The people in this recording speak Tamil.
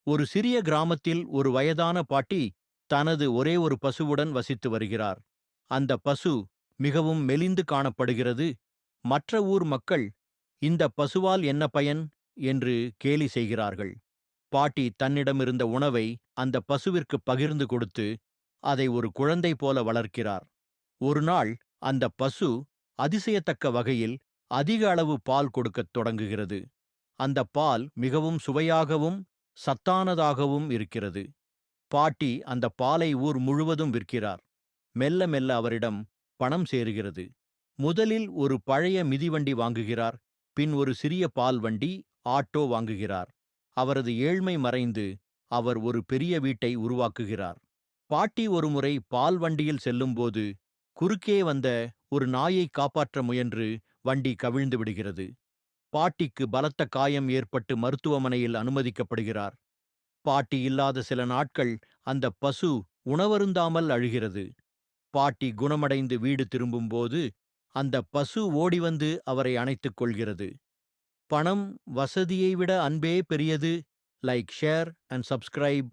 ஒரு சிறிய கிராமத்தில் ஒரு வயதான பாட்டி தனது ஒரே ஒரு பசுவுடன் வசித்து வருகிறார். அந்த பசு மிகவும் மெலிந்து காணப்படுகிறது. மற்ற ஊர் மக்கள் இந்த பசுவால் என்ன பயன் என்று கேலி செய்கிறார்கள். பாட்டி தன்னிடமிருந்த உணவை அந்த பசுவிற்கு பகிர்ந்து கொடுத்து அதை ஒரு குழந்தை போல வளர்க்கிறார். ஒரு நாள் அந்த பசு அதிசயத்தக்க வகையில் அதிக அளவு பால் கொடுக்கத் தொடங்குகிறது. அந்த பால் மிகவும் சுவையாகவும் சத்தானதாகவும் இருக்கிறது. பாட்டி அந்த பாலை ஊர் முழுவதும் விற்கிறார். மெல்ல மெல்ல அவரிடம் பணம் சேருகிறது. முதலில் ஒரு பழைய மிதிவண்டி வாங்குகிறார். பின் ஒரு சிறிய பால் வண்டி, ஆட்டோ வாங்குகிறார். அவரது ஏழ்மை மறைந்து அவர் ஒரு பெரிய வீட்டை உருவாக்குகிறார். பாட்டி ஒருமுறை பால் வண்டியில் செல்லும்போது குறுக்கே வந்த ஒரு நாயை காப்பாற்ற முயன்று வண்டி கவிழ்ந்து விடுகிறது. பாட்டிக்கு பலத்த காயம் ஏற்பட்டு மருத்துவமனையில் அனுமதிக்கப்படுகிறார். பாட்டி இல்லாத சில நாட்கள் அந்த பசு உணவருந்தாமல் அழுகிறது. பாட்டி குணமடைந்து வீடு திரும்பும்போது அந்த பசு ஓடிவந்து அவரை அணைத்துக் கொள்கிறது. பணம், வசதியை விட அன்பே பெரியது. Like, share and subscribe.